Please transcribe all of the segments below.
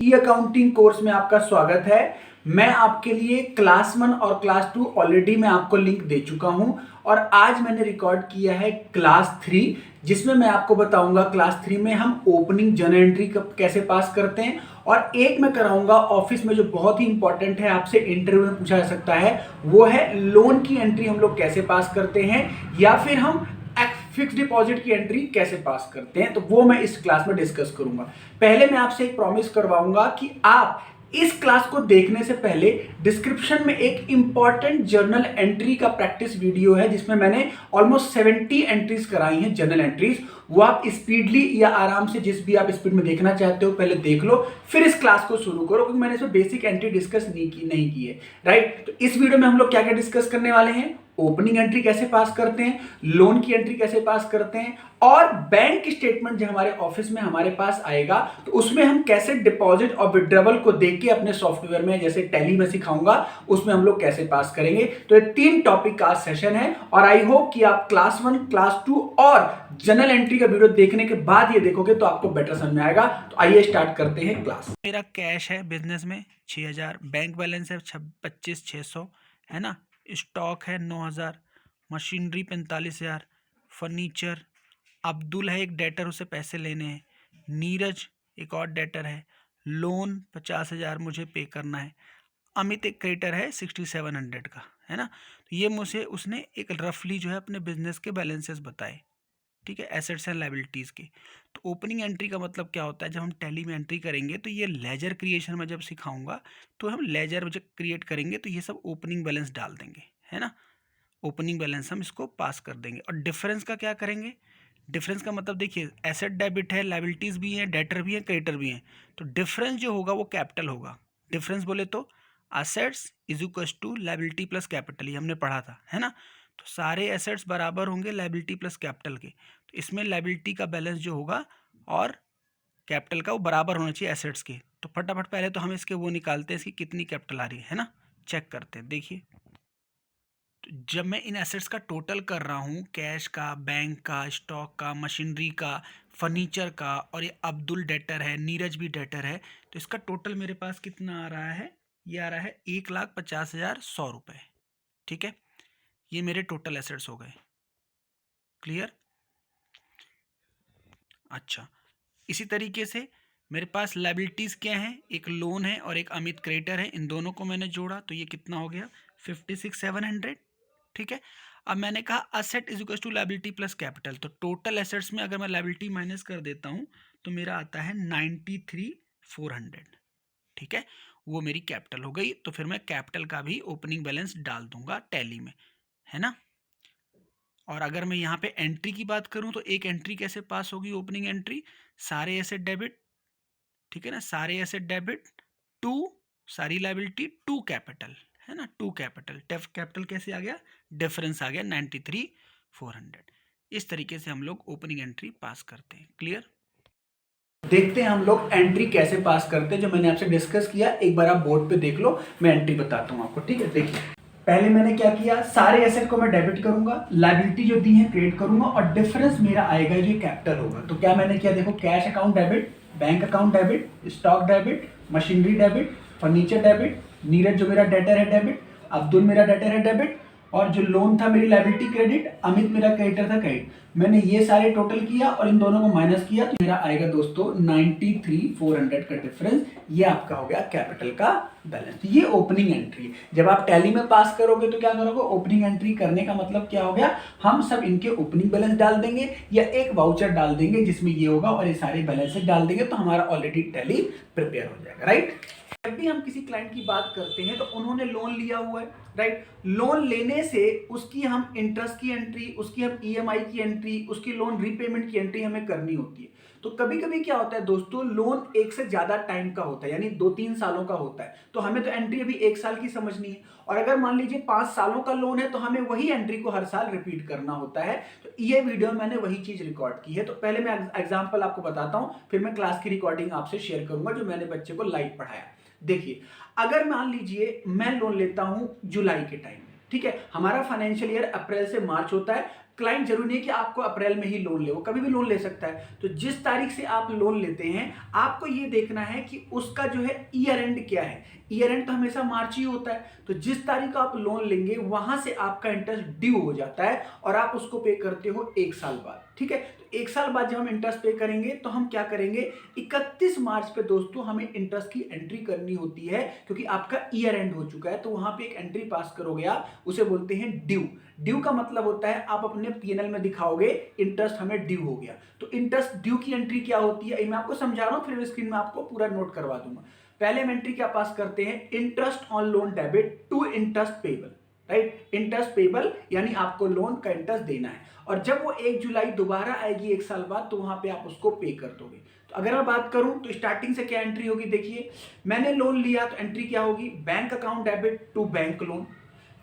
ई accounting course में आपका स्वागत है। मैं आपके लिए क्लास 1 और क्लास 2 ऑलरेडी मैं आपको लिंक दे चुका हूं और आज मैंने रिकॉर्ड किया है क्लास 3, जिसमें मैं आपको बताऊंगा क्लास 3 में हम ओपनिंग जर्नल एंट्री कैसे पास करते हैं और एक मैं कराऊंगा ऑफिस में जो बहुत ही इंपॉर्टेंट है, आपसे इंटरव्यू में पूछा जा सकता है, वो है लोन की एंट्री हम लोग कैसे पास करते हैं या फिर हम फिक्स डिपॉजिट की एंट्री कैसे पास करते हैं। तो वो मैं इस क्लास में डिस्कस करूंगा। पहले मैं आपसे एक प्रॉमिस करवाऊंगा कि आप इस क्लास को देखने से पहले डिस्क्रिप्शन में एक इंपॉर्टेंट जर्नल एंट्री का प्रैक्टिस वीडियो है, जिसमें मैंने ऑलमोस्ट 70 एंट्रीज कराई हैं, जर्नल एंट्रीज। वो आप स्पीडली या आराम से जिस भी आप स्पीड में देखना चाहते हो पहले देख लो, फिर इस क्लास को शुरू करो, क्योंकि मैंने इसमें बेसिक एंट्री डिस्कस नहीं की है। राइट, तो इस वीडियो में हम लोग क्या क्या डिस्कस करने वाले हैं, ओपनिंग एंट्री कैसे पास करते हैं, लोन की एंट्री कैसे पास करते हैं, और बैंक स्टेटमेंट जो हमारे ऑफिस में हमारे पास आएगा तो उसमें हम कैसे डिपॉजिट और विड्रॉवल को देख के अपने सॉफ्टवेयर में, जैसे टैली में सिखाऊंगा, उसमें हम लोग कैसे पास करेंगे। तो ये 3 टॉपिक का सेशन है और आई होप कि आप क्लास 1, क्लास 2 और जनरल एंट्री का वीडियो देखने के बाद ये देखोगे तो आपको बेटर समझ में आएगा। तो आइए स्टार्ट करते हैं क्लास। मेरा कैश है बिजनेस में 6000, बैंक बैलेंस है 25,600, है ना। स्टॉक है 9000, मशीनरी 45,000, फर्नीचर। अब्दुल है एक डेटर, उसे पैसे लेने हैं। नीरज एक और डेटर है। लोन 50,000 मुझे पे करना है। अमित एक क्रेडिटर है 6700 का, है ना। तो ये मुझे उसने एक रफली जो है अपने बिजनेस के बैलेंसेस बताए, ठीक है, एसेट्स एंड लायबिलिटीज़ की। तो ओपनिंग एंट्री का मतलब क्या होता है, जब हम टैली में एंट्री करेंगे तो ये लेजर क्रिएशन में जब सिखाऊंगा तो हम लेजर जब क्रिएट करेंगे तो ये सब ओपनिंग बैलेंस डाल देंगे, है ना। ओपनिंग बैलेंस हम इसको पास कर देंगे। और डिफरेंस का क्या करेंगे, डिफरेंस का मतलब देखिए, एसेट डेबिट है, लायबिलिटीज़ भी हैं, डेटर भी हैं, क्रेडिटर भी हैं। तो डिफरेंस जो होगा वो कैपिटल होगा। डिफरेंस बोले तो assets is equals to liability plus capital, ये हमने पढ़ा था, है ना। तो सारे एसेट्स बराबर होंगे लायबिलिटी प्लस कैपिटल के। तो इसमें लायबिलिटी का बैलेंस जो होगा और कैपिटल का वो बराबर होना चाहिए एसेट्स के। तो फटाफट पहले तो हम इसके वो निकालते हैं, इसकी कितनी कैपिटल आ रही है ना, चेक करते हैं। देखिए, तो जब मैं इन एसेट्स का टोटल कर रहा हूँ, कैश का, बैंक का, स्टॉक का, मशीनरी का, फर्नीचर का, और ये अब्दुल डेटर है, नीरज भी डेटर है, तो इसका टोटल मेरे पास कितना आ रहा है, ये आ रहा है 1,50,100 रुपये, ठीक है। ये मेरे टोटल एसेट्स हो गए। क्लियर। अच्छा, इसी तरीके से मेरे पास लायबिलिटीज़ क्या हैं, एक लोन है और एक अमित क्रेडिटर है। इन दोनों को मैंने जोड़ा तो ये कितना हो गया, 56,700, ठीक है। अब मैंने कहा asset is equal to liability plus capital, तो टोटल एसेट्स में अगर मैं लायबिलिटी माइनस कर देता हूँ तो मेरा आता है 93,400, ठीक है। वो मेरी कैपिटल हो गई। तो फिर मैं कैपिटल का भी ओपनिंग बैलेंस डाल दूंगा टैली में, है ना। और अगर मैं यहाँ पे एंट्री की बात करूँ तो एक एंट्री कैसे पास होगी, ओपनिंग एंट्री, सारे एसेट डेबिट, ठीक है ना, सारे एसेट डेबिट टू सारी लायबिलिटी टू कैपिटल, है ना, टू कैपिटल। कैपिटल कैसे आ गया, डिफरेंस आ गया 93,400। इस तरीके से हम लोग ओपनिंग एंट्री पास करते हैं। क्लियर। देखते हैं हम लोग एंट्री कैसे पास करते हैं, जो मैंने आपसे डिस्कस किया। एक बार आप बोर्ड पे देख लो, मैं एंट्री बताता हूं आपको, ठीक है। देखिए, पहले मैंने क्या किया, सारे एसेट को मैं डेबिट करूंगा, लायबिलिटी जो दी है क्रेडिट करूंगा और डिफरेंस मेरा आएगा जो कैपिटल होगा। तो क्या मैंने किया, देखो, cash account debit, bank account debit, stock debit, machinery debit, furniture debit, Neeraj जो मेरा डेटर है डेबिट, अब्दुल मेरा डेटर है डेबिट, और जो लोन था मेरी लायबिलिटी क्रेडिट, अमित मेरा क्रेडिटर था क्रेडिट। मैंने ये सारे टोटल किया और इन दोनों को माइनस किया तो मेरा आएगा दोस्तों 93,400 का डिफरेंस। ये आपका हो गया कैपिटल का बैलेंस। ये ओपनिंग एंट्री है। जब आप टैली में पास करोगे तो क्या करोगे, ओपनिंग एंट्री करने का मतलब क्या हो गया, हम सब इनके ओपनिंग बैलेंस डाल देंगे या एक वाउचर डाल देंगे जिसमें ये होगा और ये सारे बैलेंसेस डाल देंगे, तो हमारा ऑलरेडी टैली प्रिपेयर हो जाएगा। राइट, जब भी हम किसी क्लाइंट की बात करते हैं तो उन्होंने लोन लिया हुआ है, राइट। लोन लेने से उसकी हम इंटरेस्ट की एंट्री, उसकी हम ईएमआई की एंट्री, उसकी लोन रीपेमेंट की एंट्री हमें करनी होती है। तो कभी कभी क्या होता है दोस्तों, लोन एक से ज्यादा टाइम का होता है, यानी 2-3 सालों का होता है, तो हमें तो एंट्री अभी 1 साल की समझनी है। और अगर मान लीजिए 5 सालों का लोन है तो हमें वही एंट्री को हर साल रिपीट करना होता है। तो ये वीडियो मैंने वही चीज रिकॉर्ड की है। तो पहले मैं एग्जाम्पल आपको बताता हूं, फिर मैं क्लास की रिकॉर्डिंग आपसे शेयर करूंगा जो मैंने बच्चे को लाइव पढ़ाया। देखिए, अगर मान लीजिए मैं लोन लेता हूं जुलाई के टाइम, ठीक है, हमारा फाइनेंशियल ईयर अप्रैल से मार्च होता है। क्लाइंट जरूरी नहीं है कि आपको अप्रैल में ही लोन ले, वो कभी भी लोन ले सकता है। तो जिस तारीख से आप लोन लेते हैं आपको ये देखना है कि उसका जो है ईयर एंड क्या है। ईयर एंड तो हमेशा मार्च ही होता है, तो जिस तारीख को आप लोन लेंगे वहां से आपका इंटरेस्ट ड्यू हो जाता है और आप उसको पे करते हो 1 साल बाद। ठीक है, तो 1 साल बाद जब हम इंटरेस्ट पे करेंगे तो हम क्या करेंगे, 31 मार्च पे दोस्तों हमें इंटरेस्ट की एंट्री करनी होती है, क्योंकि आपका ईयर एंड हो चुका है। तो वहां पे एक एंट्री पास करोगे आप, उसे बोलते हैं ड्यू। ड्यू का मतलब होता है आप अपने पीएनएल में दिखाओगे इंटरेस्ट हमें ड्यू हो गया। तो इंटरेस्ट ड्यू की एंट्री क्या होती है, मैं आपको समझा रहा हूं, फिर स्क्रीन में आपको पूरा नोट करवा दूंगा। पहले हम एंट्री क्या पास करते हैं, interest on loan debit to interest payable, right. Interest payable यानी आपको लोन का इंटरेस्ट देना है, और जब वो 1 जुलाई दोबारा आएगी 1 साल बाद, तो वहां पे आप उसको पे कर दोगे। तो अगर मैं बात करूं तो स्टार्टिंग से क्या एंट्री होगी, देखिए मैंने लोन लिया तो एंट्री क्या होगी, bank account debit to bank loan.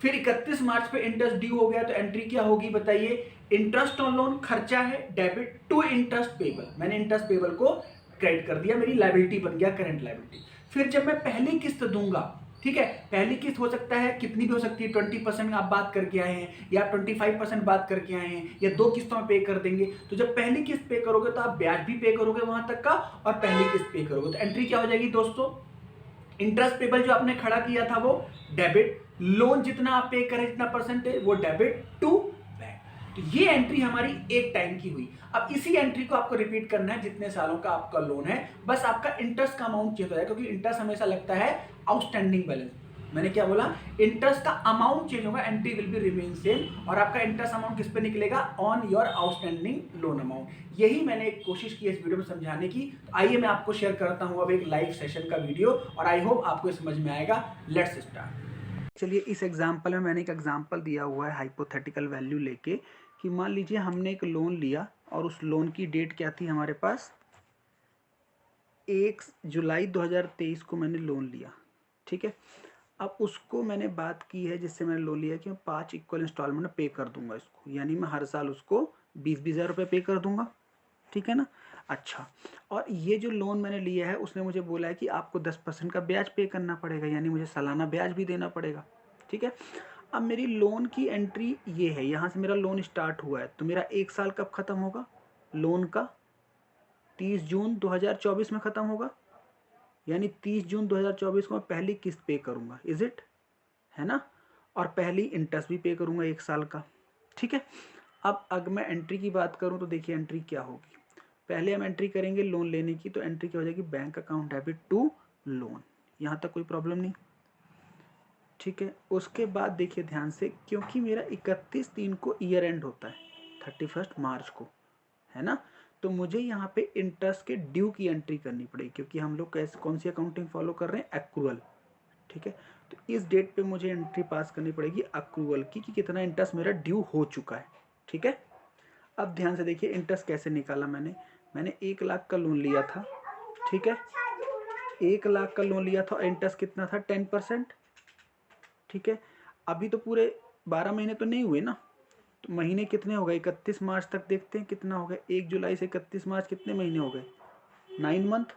फिर 31 मार्च पे इंटरेस्ट ड्यू हो गया तो एंट्री क्या होगी बताइए, इंटरेस्ट ऑन लोन खर्चा है डेबिट टू इंटरेस्ट पेबल, मैंने इंटरेस्ट पेबल को क्रेडिट कर दिया, मेरी लायबिलिटी बन गया, करंट लायबिलिटी। फिर जब मैं पहली किस्त दूंगा, ठीक है, पहली किस्त हो सकता है कितनी भी हो सकती है, 20% आप बात करके आए हैं या 25% बात करके आए हैं, या 2 किस्तों में पे कर देंगे। तो जब पहली किस्त पे करोगे तो आप ब्याज भी पे करोगे वहां तक का, और पहली किस्त पे करोगे तो एंट्री क्या हो जाएगी दोस्तों, इंटरेस्ट पेबल जो आपने खड़ा किया था वो डेबिट, लोन जितना आप पे करें जितना परसेंटेज वो डेबिट टू बैंक। तो ये एंट्री हमारी एक टाइम की हुई। अब इसी एंट्री को आपको रिपीट करना है जितने सालों का आपका लोन है, बस आपका इंटरेस्ट का अमाउंट चेंज हो जाएगा, क्योंकि इंटरेस्ट हमेशा लगता है आउटस्टैंडिंग बैलेंस। मैंने क्या बोला, इंटरेस्ट का अमाउंट चेंज होगा, entry will be remain same, और आपका इंटरेस्ट अमाउंट किस पे निकलेगा, on your outstanding loan amount. यही मैंने एक कोशिश की इस वीडियो में समझाने की। तो आइए मैं आपको शेयर करता हूं अब एक लाइव सेशन का वीडियो, और आई होप आपको समझ में आएगा। Let's start. चलिए इस एग्जांपल में मैंने एक एग्जांपल दिया हुआ है हाइपोथेटिकल वैल्यू लेके, कि मान लीजिए हमने एक लोन लिया और उस लोन की डेट क्या थी हमारे पास, 1 जुलाई 2023 को मैंने लोन लिया। ठीक है, अब उसको मैंने बात की है जिससे मैंने लोन लिया कि मैं 5 इक्वल इंस्टॉलमेंट में पे कर दूंगा इसको, यानी मैं हर साल उसको 20-20 हज़ार रुपये पे कर दूंगा। ठीक है ना। अच्छा, और ये जो लोन मैंने लिया है उसने मुझे बोला है कि आपको 10% का ब्याज पे करना पड़ेगा, यानी मुझे सालाना ब्याज भी देना पड़ेगा। ठीक है, अब मेरी लोन की एंट्री ये है, यहाँ से मेरा लोन स्टार्ट हुआ है, तो मेरा 1 साल कब ख़त्म होगा, लोन का 30 जून 2024 में ख़त्म होगा, यानी 30 जून 2024 को मैं पहली किस्त पे करूँगा, इज इट, है ना, और पहली इंटरेस्ट भी पे करूँगा 1 साल का। ठीक है, अब अगर मैं एंट्री की बात करूँ तो देखिए एंट्री क्या होगी, पहले हम एंट्री करेंगे लोन लेने की, तो एंट्री क्या हो जाएगी, bank account debit to loan, यहाँ तक कोई प्रॉब्लम नहीं। ठीक है, उसके बाद देखिए ध्यान से, क्योंकि मेरा 31/3 को ईयर एंड होता है, 31 मार्च को, है ना, तो मुझे यहाँ पे इंटरेस्ट के ड्यू की एंट्री करनी पड़ेगी, क्योंकि हम लोग कैसे कौन सी अकाउंटिंग फॉलो कर रहे हैं, एक्रूअल। ठीक है, तो इस डेट पे मुझे एंट्री पास करनी पड़ेगी अक्रूवल की, कि कितना इंटरेस्ट मेरा ड्यू हो चुका है। ठीक है, अब ध्यान से देखिए इंटरेस्ट कैसे निकाला मैंने 1 लाख का लोन लिया था। ठीक है, 1 लाख का लोन लिया था, इंटरेस्ट कितना था, 10%। ठीक है, अभी तो पूरे 12 महीने तो नहीं हुए ना, तो महीने कितने हो गए, 31 मार्च तक देखते हैं कितना हो गया, 1 जुलाई से 31 मार्च कितने महीने हो गए, 9 मंथ।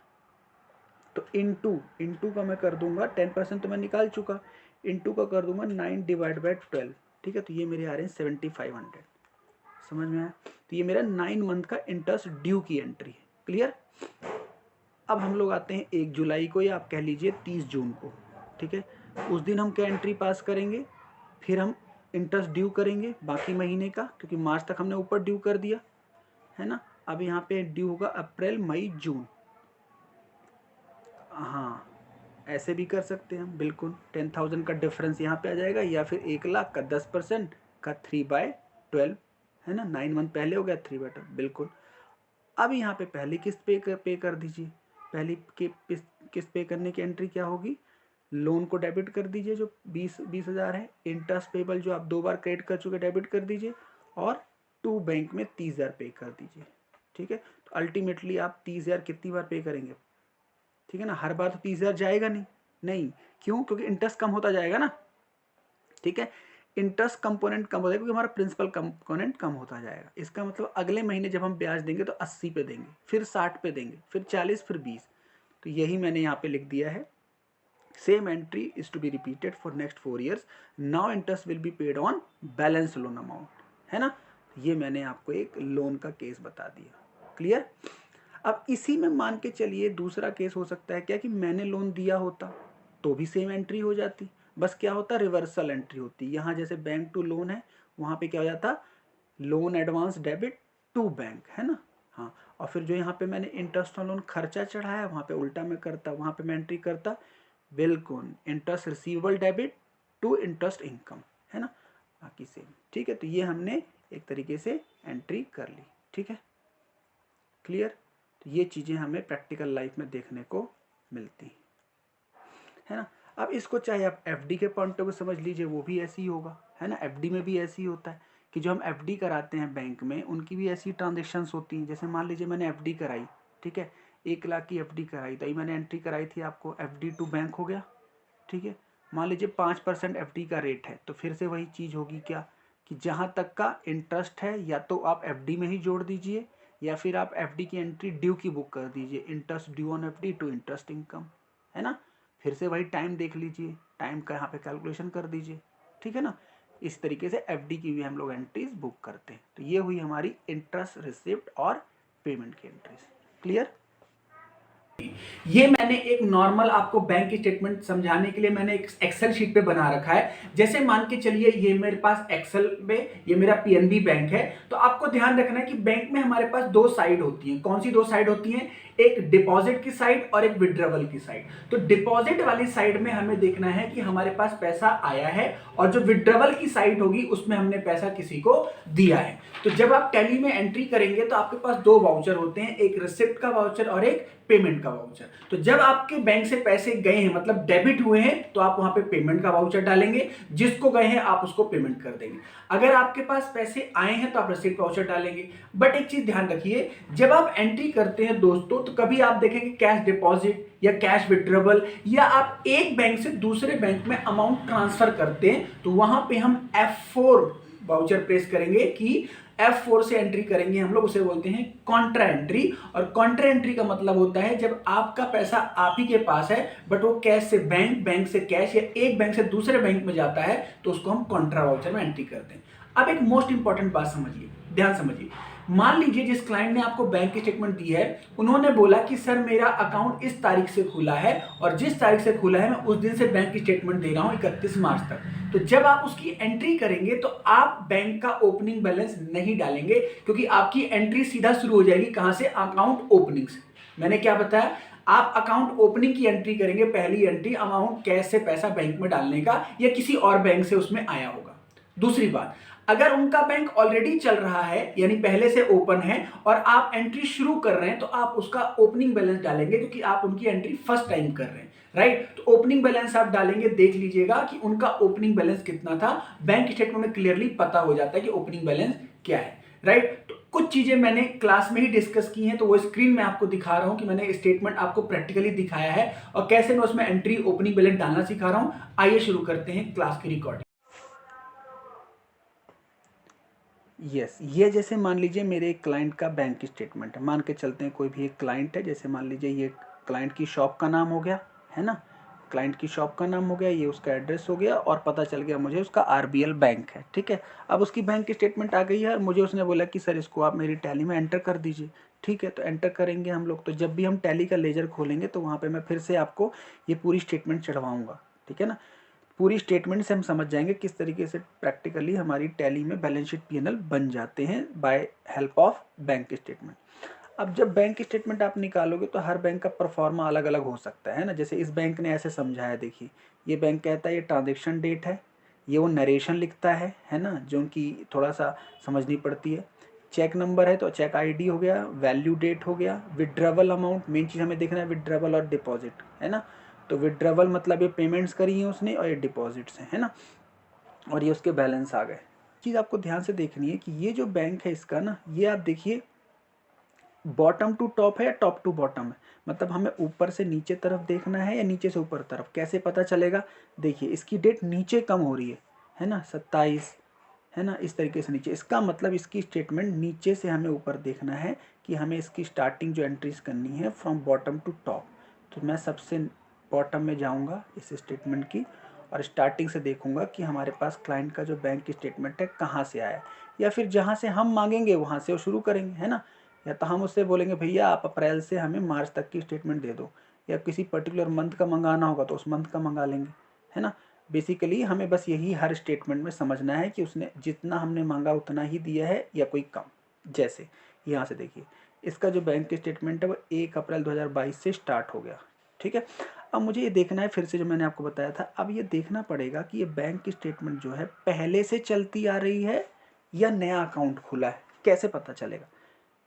तो इंटू का मैं कर दूंगा, 10% तो मैं निकाल चुका, इंटू का कर दूंगा 9/12। ठीक है, तो ये मेरे आ रहे हैं 7500, समझ में आया। तो ये मेरा 9 मंथ का इंटरेस्ट ड्यू की एंट्री है, क्लियर। अब हम लोग आते हैं 1 जुलाई को, या आप कह लीजिए 30 जून को। ठीक है, उस दिन हम क्या एंट्री पास करेंगे, फिर हम इंटरेस्ट ड्यू करेंगे बाकी महीने का, क्योंकि मार्च तक हमने ऊपर ड्यू कर दिया, है ना। अब यहाँ पे ड्यू होगा अप्रैल मई जून, हाँ ऐसे भी कर सकते हैं हम, बिल्कुल 10,000 का डिफरेंस यहाँ पे आ जाएगा, या फिर 1 लाख का 10% का 3/12, है ना, 9 मंथ पहले हो गया 3/12, बिल्कुल। अब यहाँ पे पहली किस्त पे कर दीजिए, पहली किस्त पे करने की एंट्री क्या होगी, लोन को डेबिट कर दीजिए जो 20 हज़ार है, इंटरेस्ट पेबल जो आप 2 बार क्रेडिट कर चुके डेबिट कर दीजिए, और टू बैंक में 30 हज़ार पे कर दीजिए। ठीक है, तो अल्टीमेटली आप 30 हज़ार कितनी बार पे करेंगे, ठीक है ना, हर बार तो 30 हज़ार जाएगा नहीं, क्यों, क्योंकि इंटरेस्ट कम होता जाएगा ना। ठीक है, इंटरेस्ट कंपोनेंट कम हो जाएगा, क्योंकि हमारा प्रिंसिपल कंपोनेंट कम होता जाएगा। इसका मतलब अगले महीने जब हम ब्याज देंगे तो 80 पे देंगे, फिर 60 पे देंगे, फिर 40, फिर 20। तो यही मैंने यहाँ पे लिख दिया है, same entry is to be repeated for next 4 years। Now interest will be paid on balance loan amount, है ना। ये मैंने आपको एक लोन का केस बता दिया, क्लियर। अब इसी में मान के चलिए दूसरा केस हो सकता है क्या कि मैंने लोन दिया होता तो भी सेम एंट्री हो जाती, बस क्या होता रिवर्सल एंट्री होती। यहाँ जैसे बैंक टू लोन है, वहाँ पे क्या हो जाता loan advance debit to bank, है ना। हाँ, और फिर जो यहाँ पे मैंने इंटरेस्ट ऑन लोन खर्चा चढ़ाया वहाँ पे उल्टा मैं करता, वहाँ पे मैं एंट्री करता बिल्कुल interest receivable debit to interest income, है ना, बाकी सेम। ठीक है, तो ये हमने एक तरीके से एंट्री कर ली। ठीक है, क्लियर। तो ये चीज़ें हमें प्रैक्टिकल लाइफ में देखने को मिलती है ना। अब इसको चाहे आप एफडी के पॉइंट ऑफ व्यू समझ लीजिए, वो भी ऐसे ही होगा, है ना। एफडी में भी ऐसे ही होता है कि जो हम एफडी कराते हैं बैंक में उनकी भी ऐसी ट्रांजेक्शन्स होती हैं। जैसे मान लीजिए मैंने एफडी कराई, ठीक है, 1 लाख की एफडी कराई, तो ये मैंने एंट्री कराई थी आपको एफडी टू बैंक हो गया। ठीक है, मान लीजिए 5% एफडी का रेट है, तो फिर से वही चीज़ होगी क्या कि जहाँ तक का इंटरेस्ट है या तो आप एफडी में ही जोड़ दीजिए या फिर आप एफडी की एंट्री ड्यू की बुक कर दीजिए, interest due on FD to interest income, है ना। फिर से वही टाइम देख लीजिए, टाइम का यहाँ पे कैलकुलेशन कर दीजिए। ठीक है ना, इस तरीके से एफडी की भी हम लोग एंट्रीज बुक करते हैं। तो ये हुई हमारी इंटरेस्ट रिसिप्ट और पेमेंट की एंट्रीज, क्लियर। ये मैंने एक नॉर्मल आपको बैंक स्टेटमेंट समझाने के लिए मैंने एक एक्सेल शीट पे बना रखा है। जैसे मान के चलिए ये मेरे पास एक्सेल में ये मेरा पीएनबी बैंक है, तो आपको ध्यान रखना है कि बैंक में हमारे पास 2 साइड होती हैं। कौन सी 2 साइड होती हैं? एक डिपॉजिट की साइड और एक विड्रॉवल की साइड। तो डिपॉजिट वाली साइड में हमें देखना है कि हमारे पास पैसा आया है, और जो विड्रॉवल की साइड होगी उसमें हमने पैसा किसी को दिया है। तो जब आप टैली में एंट्री करेंगे तो आपके पास 2 वाउचर होते हैं, एक रिसिप्ट का वाउचर और एक पेमेंट का वाउचर। तो जब आपके बैंक से पैसे गए हैं मतलब डेबिट हुए हैं, तो आप वहां पे पेमेंट का वाउचर डालेंगे, जिसको गए हैं आप उसको पेमेंट कर देंगे। अगर आपके पास पैसे आए हैं तो आप रिसिप्ट वाउचर डालेंगे। बट एक चीज ध्यान रखिए, जब आप एंट्री करते हैं दोस्तों, तो कभी आप देखेंगे कैश डिपॉजिट या कैश विड्रॉवल, या आप एक बैंक से दूसरे बैंक में अमाउंट ट्रांसफर करते हैं, तो वहां पे हम F4 वाउचर प्रेस करेंगे कि F4 से एंट्री करेंगे हम लोग, उसे बोलते हैं कॉन्ट्रा एंट्री। और कॉन्ट्रा एंट्री का मतलब होता है जब आपका पैसा आप ही के पास है बट वो कैश से बैंक, बैंक से कैश या एक बैंक से दूसरे बैंक में जाता है, तो उसको हम कॉन्ट्रा वाउचर में एंट्री करते हैं। अब एक मोस्ट इंपॉर्टेंट बात समझिए, ध्यान समझिए। मान लीजिए जिस क्लाइंट ने आपको बैंक की स्टेटमेंट दी है, उन्होंने बोला कि सर मेरा अकाउंट इस तारीख से खुला है और जिस तारीख से खुला है मैं उस दिन से बैंक की स्टेटमेंट दे रहा हूं 31 मार्च तक। तो जब आप उसकी एंट्री करेंगे तो आप बैंक का ओपनिंग बैलेंस नहीं डालेंगे, क्योंकि आपकी एंट्री सीधा शुरू हो जाएगी कहां से? अकाउंट ओपनिंग से। मैंने क्या बताया? आप अकाउंट ओपनिंग की एंट्री करेंगे, पहली एंट्री अमाउंट कैश से पैसा बैंक में डालने का या किसी और बैंक से उसमें आया होगा। दूसरी बात, अगर उनका बैंक ऑलरेडी चल रहा है यानी पहले से ओपन है और आप एंट्री शुरू कर रहे हैं, तो आप उसका ओपनिंग बैलेंस डालेंगे, क्योंकि आप उनकी एंट्री फर्स्ट टाइम कर रहे हैं, राइट। तो ओपनिंग बैलेंस आप डालेंगे, देख लीजिएगा कि उनका ओपनिंग बैलेंस कितना था। बैंक स्टेटमेंट में क्लियरली पता हो जाता है कि ओपनिंग बैलेंस क्या है, राइट। तो कुछ चीजें मैंने क्लास में ही डिस्कस की हैं, तो वो स्क्रीन में आपको दिखा रहा हूं कि मैंने स्टेटमेंट आपको प्रैक्टिकली दिखाया है और कैसे मैं उसमें एंट्री ओपनिंग बैलेंस डालना सिखा रहा हूं। आइए शुरू करते हैं क्लास की रिकॉर्डिंग। यस, ये जैसे मान लीजिए मेरे एक क्लाइंट का बैंक स्टेटमेंट है। मान के चलते हैं कोई भी एक क्लाइंट है, जैसे मान लीजिए ये क्लाइंट की शॉप का नाम हो गया, है ना, क्लाइंट की शॉप का नाम हो गया, ये उसका एड्रेस हो गया और पता चल गया मुझे उसका आरबीएल बैंक है। ठीक है, अब उसकी बैंक की स्टेटमेंट आ गई है और मुझे उसने बोला कि सर इसको आप मेरी टैली में एंटर कर दीजिए। ठीक है, तो एंटर करेंगे हम लोग। तो जब भी हम टैली का लेजर खोलेंगे तो वहाँ पर मैं फिर से आपको ये पूरी स्टेटमेंट चढ़वाऊँगा। ठीक है ना, पूरी स्टेटमेंट से हम समझ जाएंगे किस तरीके से प्रैक्टिकली हमारी टैली में बैलेंस शीट पीएनएल बन जाते हैं by help of bank statement. अब जब बैंक स्टेटमेंट आप निकालोगे तो हर बैंक का परफॉर्मा अलग अलग हो सकता है ना। जैसे इस बैंक ने ऐसे समझाया, देखिए ये बैंक कहता है ये ट्रांजेक्शन डेट है, ये वो नरेशन लिखता है ना, जो कि थोड़ा सा समझनी पड़ती है। चेक नंबर है तो चेक आईडी हो गया, वैल्यू डेट हो गया, विड्रॉवल अमाउंट, मेन चीज़ हमें देखना है विड्रॉवल और डिपॉजिट, है ना। तो विड्रॉवल मतलब ये पेमेंट्स करी हैं उसने और ये डिपॉजिट्स हैं, है ना, और ये उसके बैलेंस आ गए। चीज़ आपको ध्यान से देखनी है कि ये जो बैंक है इसका ना, ये आप देखिए बॉटम टू टॉप है या टॉप टू बॉटम है, मतलब हमें ऊपर से नीचे तरफ देखना है या नीचे से ऊपर तरफ, कैसे पता चलेगा? देखिए इसकी डेट नीचे कम हो रही है ना, 27, है ना, इस तरीके से नीचे। इसका मतलब इसकी स्टेटमेंट नीचे से हमें ऊपर देखना है कि हमें इसकी स्टार्टिंग जो एंट्रीज करनी है फ्रॉम बॉटम टू टॉप। तो मैं सबसे बॉटम में जाऊंगा इस स्टेटमेंट की और स्टार्टिंग से देखूंगा कि हमारे पास क्लाइंट का जो बैंक स्टेटमेंट है कहाँ से आया है, या फिर जहाँ से हम मांगेंगे वहाँ से वो शुरू करेंगे, है ना। या तो हम उससे बोलेंगे भैया आप अप्रैल से हमें मार्च तक की स्टेटमेंट दे दो, या किसी पर्टिकुलर मंथ का मंगाना होगा तो उस मंथ का मंगा लेंगे, है ना। बेसिकली हमें बस यही हर स्टेटमेंट में समझना है कि उसने जितना हमने मांगा उतना ही दिया है या कोई कम। जैसे यहाँ से देखिए, इसका जो बैंक स्टेटमेंट है वो 1 अप्रैल 2022 से स्टार्ट हो गया, ठीक है। अब मुझे ये देखना है फिर से, जो मैंने आपको बताया था, अब ये देखना पड़ेगा कि ये बैंक स्टेटमेंट जो है पहले से चलती आ रही है या नया अकाउंट खुला है, कैसे पता चलेगा।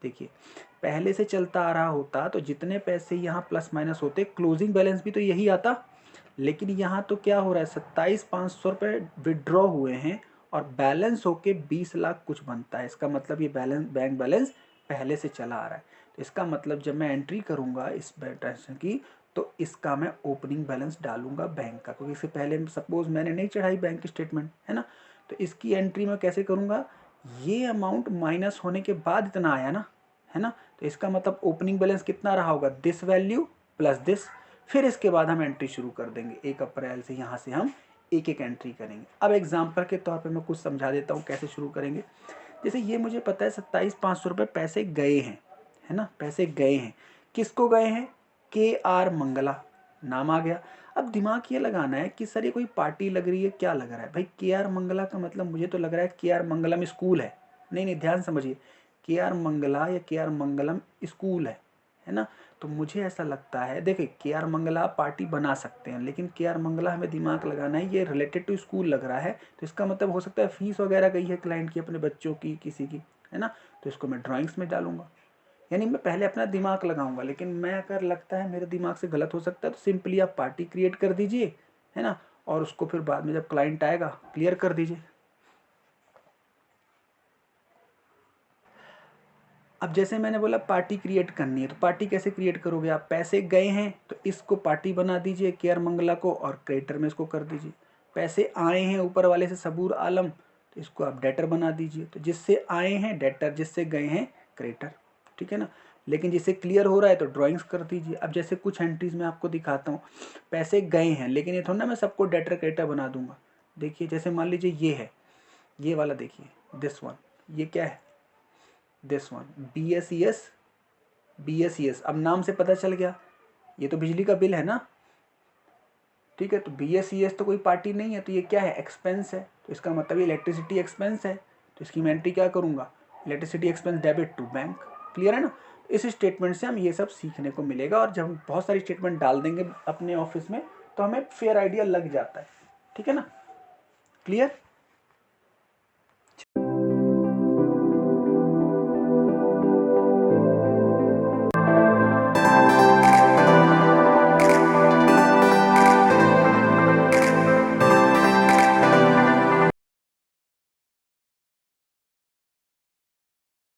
देखिए, पहले से चलता आ रहा होता तो जितने पैसे यहाँ प्लस माइनस होते, क्लोजिंग बैलेंस भी तो यही आता, लेकिन यहाँ तो क्या हो रहा है, 27,500 रुपये विड्रॉ हुए हैं और बैलेंस होके 20 लाख कुछ बनता है। इसका मतलब ये बैलेंस, बैंक बैलेंस पहले से चला आ रहा है। तो इसका मतलब जब मैं एंट्री करूँगा इस ट्रांजेक्शन की, तो इसका मैं ओपनिंग बैलेंस डालूंगा बैंक का, क्योंकि इससे पहले सपोज मैंने नहीं चढ़ाई बैंक स्टेटमेंट, है ना। तो इसकी एंट्री मैं कैसे करूँगा, ये अमाउंट माइनस होने के बाद इतना आया ना, है ना। तो इसका मतलब ओपनिंग बैलेंस कितना रहा होगा, दिस वैल्यू प्लस दिस। फिर इसके बाद हम एंट्री शुरू कर देंगे 1 अप्रैल से, यहाँ से हम एक एक एंट्री करेंगे। अब एग्जाम्पल के तौर पे मैं कुछ समझा देता हूँ कैसे शुरू करेंगे। जैसे ये मुझे पता है 27,500 रुपये पैसे गए हैं, है ना, पैसे गए हैं। किसको गए हैं, KR मंगला, नाम आ गया। अब दिमाग ये लगाना है कि सर ये कोई पार्टी लग रही है, क्या लग रहा है भाई। KR मंगला का मतलब मुझे तो लग रहा है KR मंगलम स्कूल है। नहीं नहीं, ध्यान समझिए, KR मंगला या KR मंगलम स्कूल है ना। तो मुझे ऐसा लगता है, देखिए KR मंगला पार्टी बना सकते हैं, लेकिन KR मंगला हमें दिमाग लगाना है, ये रिलेटेड टू स्कूल लग रहा है। तो इसका मतलब हो सकता है फीस वगैरह गई है क्लाइंट की, अपने बच्चों की, किसी की, है ना। तो इसको मैं ड्राइंग्स में डालूंगा, यानी मैं पहले अपना दिमाग लगाऊंगा। लेकिन मैं अगर लगता है मेरे दिमाग से गलत हो सकता है तो सिंपली आप पार्टी क्रिएट कर दीजिए, है ना, और उसको फिर बाद में जब क्लाइंट आएगा क्लियर कर दीजिए। अब जैसे मैंने बोला पार्टी क्रिएट करनी है, तो पार्टी कैसे क्रिएट करोगे आप, पैसे गए हैं तो इसको पार्टी बना दीजिए KR मंगला को, और क्रेडिटर में इसको कर दीजिए। पैसे आए हैं ऊपर वाले से सबूर आलम, तो इसको आप डेटर बना दीजिए। तो जिससे आए हैं डेटर, जिससे गए हैं क्रेडिटर, ठीक है ना। लेकिन जिससे क्लियर हो रहा है तो ड्राइंग्स कर दीजिए। अब जैसे कुछ एंट्रीज में आपको दिखाता हूँ, पैसे गए हैं, लेकिन ये थोड़ा ना मैं सबको डेटर क्रेडिटर बना दूंगा। देखिए जैसे मान लीजिए ये है, ये वाला देखिए, दिस वन, ये क्या है, दिस वन BSES। अब नाम से पता चल गया, ये तो बिजली का बिल है ना, ठीक है। तो BSES तो कोई पार्टी नहीं है, तो ये क्या है, एक्सपेंस है। तो इसका मतलब ये इलेक्ट्रिसिटी एक्सपेंस है। तो इसकी मैं एंट्री क्या करूँगा, electricity expense debit to bank. Clear है ना। इस स्टेटमेंट से हम ये सब सीखने को मिलेगा, और जब हम बहुत सारी स्टेटमेंट डाल देंगे अपने ऑफिस में तो हमें फेयर आइडिया लग जाता है, ठीक है ना। क्लियर।